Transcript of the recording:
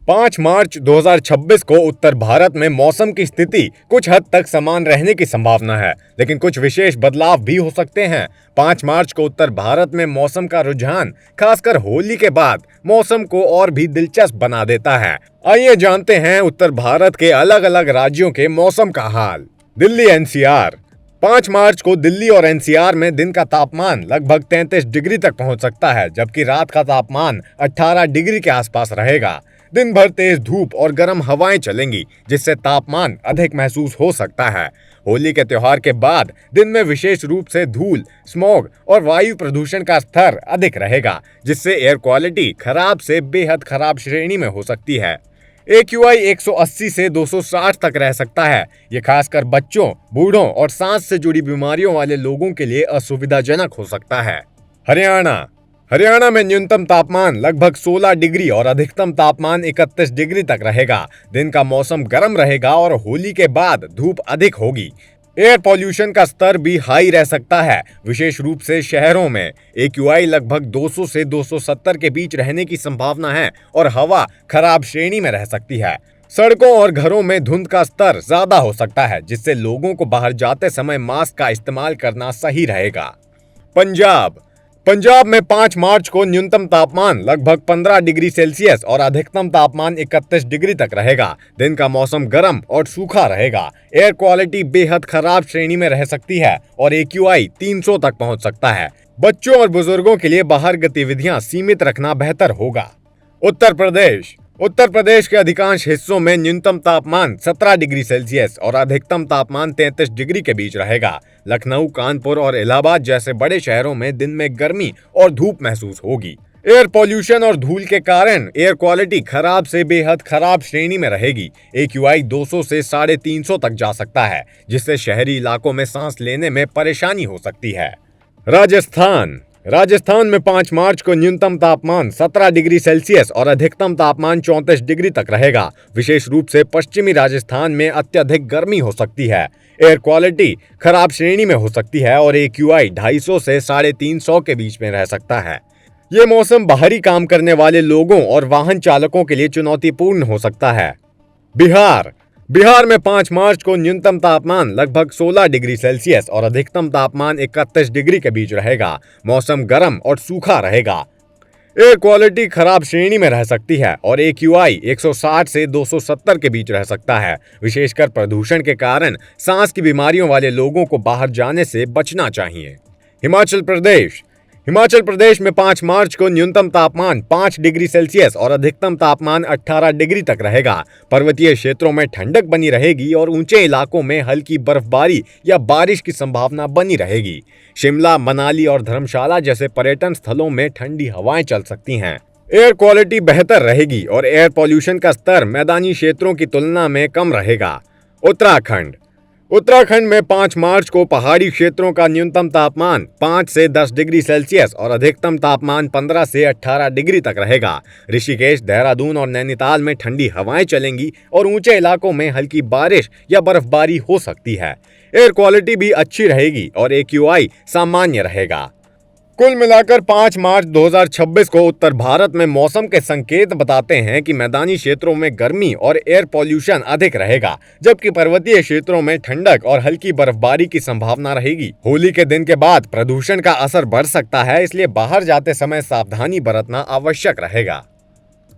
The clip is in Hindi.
5 मार्च 2026 को उत्तर भारत में मौसम की स्थिति कुछ हद तक समान रहने की संभावना है, लेकिन कुछ विशेष बदलाव भी हो सकते हैं। 5 मार्च को उत्तर भारत में मौसम का रुझान खासकर होली के बाद मौसम को और भी दिलचस्प बना देता है। आइए जानते हैं उत्तर भारत के अलग अलग राज्यों के मौसम का हाल। दिल्ली एनसीआर। 5 मार्च को दिल्ली और एनसीआर में दिन का तापमान लगभग 33 डिग्री तक पहुंच सकता है, जबकि रात का तापमान 18 डिग्री के आसपास रहेगा। दिन भर तेज धूप और गर्म हवाएं चलेंगी, जिससे तापमान अधिक महसूस हो सकता है। होली के त्योहार के बाद दिन में विशेष रूप से धूल, स्मॉग और वायु प्रदूषण का स्तर अधिक रहेगा, जिससे एयर क्वालिटी खराब से बेहद खराब श्रेणी में हो सकती है। AQI 180 से 260 तक रह सकता है। ये खासकर बच्चों, बूढ़ों और सांस से जुड़ी बीमारियों वाले लोगों के लिए असुविधाजनक हो सकता है। हरियाणा में न्यूनतम तापमान लगभग 16 डिग्री और अधिकतम तापमान 31 डिग्री तक रहेगा। दिन का मौसम गर्म रहेगा और होली के बाद धूप अधिक होगी। एयर पॉल्यूशन का स्तर भी हाई रह सकता है, विशेष रूप से शहरों में। AQI लगभग 200 से 270 के बीच रहने की संभावना है और हवा खराब श्रेणी में रह सकती है। सड़कों और घरों में धुंध का स्तर ज्यादा हो सकता है, जिससे लोगों को बाहर जाते समय मास्क का इस्तेमाल करना सही रहेगा। पंजाब में 5 मार्च को न्यूनतम तापमान लगभग 15 डिग्री सेल्सियस और अधिकतम तापमान 31 डिग्री तक रहेगा। दिन का मौसम गर्म और सूखा रहेगा। एयर क्वालिटी बेहद खराब श्रेणी में रह सकती है और AQI 300 तक पहुंच सकता है। बच्चों और बुजुर्गों के लिए बाहर गतिविधियां सीमित रखना बेहतर होगा। उत्तर प्रदेश के अधिकांश हिस्सों में न्यूनतम तापमान 17 डिग्री सेल्सियस और अधिकतम तापमान 33 डिग्री के बीच रहेगा। लखनऊ, कानपुर और इलाहाबाद जैसे बड़े शहरों में दिन में गर्मी और धूप महसूस होगी। एयर पॉल्यूशन और धूल के कारण एयर क्वालिटी खराब से बेहद खराब श्रेणी में रहेगी। AQI 200 से 350 तक जा सकता है, जिससे शहरी इलाकों में सांस लेने में परेशानी हो सकती है। राजस्थान में 5 मार्च को न्यूनतम तापमान 17 डिग्री सेल्सियस और अधिकतम तापमान 34 डिग्री तक रहेगा। विशेष रूप से पश्चिमी राजस्थान में अत्यधिक गर्मी हो सकती है। एयर क्वालिटी खराब श्रेणी में हो सकती है और AQI 250 से 350 के बीच में रह सकता है। ये मौसम बाहरी काम करने वाले लोगों और वाहन चालकों के लिए चुनौतीपूर्ण हो सकता है। बिहार में 5 मार्च को न्यूनतम तापमान लगभग 16 डिग्री सेल्सियस और अधिकतम तापमान 31 डिग्री के बीच रहेगा। मौसम गर्म और सूखा रहेगा। एयर क्वालिटी खराब श्रेणी में रह सकती है और AQI 160 से 270 के बीच रह सकता है। विशेषकर प्रदूषण के कारण सांस की बीमारियों वाले लोगों को बाहर जाने से बचना चाहिए। हिमाचल प्रदेश में 5 मार्च को न्यूनतम तापमान 5 डिग्री सेल्सियस और अधिकतम तापमान 18 डिग्री तक रहेगा। पर्वतीय क्षेत्रों में ठंडक बनी रहेगी और ऊंचे इलाकों में हल्की बर्फबारी या बारिश की संभावना बनी रहेगी। शिमला, मनाली और धर्मशाला जैसे पर्यटन स्थलों में ठंडी हवाएं चल सकती हैं। एयर क्वालिटी बेहतर रहेगी और एयर पॉल्यूशन का स्तर मैदानी क्षेत्रों की तुलना में कम रहेगा। उत्तराखंड में 5 मार्च को पहाड़ी क्षेत्रों का न्यूनतम तापमान 5 से 10 डिग्री सेल्सियस और अधिकतम तापमान 15 से 18 डिग्री तक रहेगा। ऋषिकेश, देहरादून और नैनीताल में ठंडी हवाएं चलेंगी और ऊंचे इलाकों में हल्की बारिश या बर्फबारी हो सकती है। एयर क्वालिटी भी अच्छी रहेगी और AQI सामान्य रहेगा। कुल मिलाकर 5 मार्च 2026 को उत्तर भारत में मौसम के संकेत बताते हैं कि मैदानी क्षेत्रों में गर्मी और एयर पॉल्यूशन अधिक रहेगा, जबकि पर्वतीय क्षेत्रों में ठंडक और हल्की बर्फबारी की संभावना रहेगी। होली के दिन के बाद प्रदूषण का असर बढ़ सकता है, इसलिए बाहर जाते समय सावधानी बरतना आवश्यक रहेगा।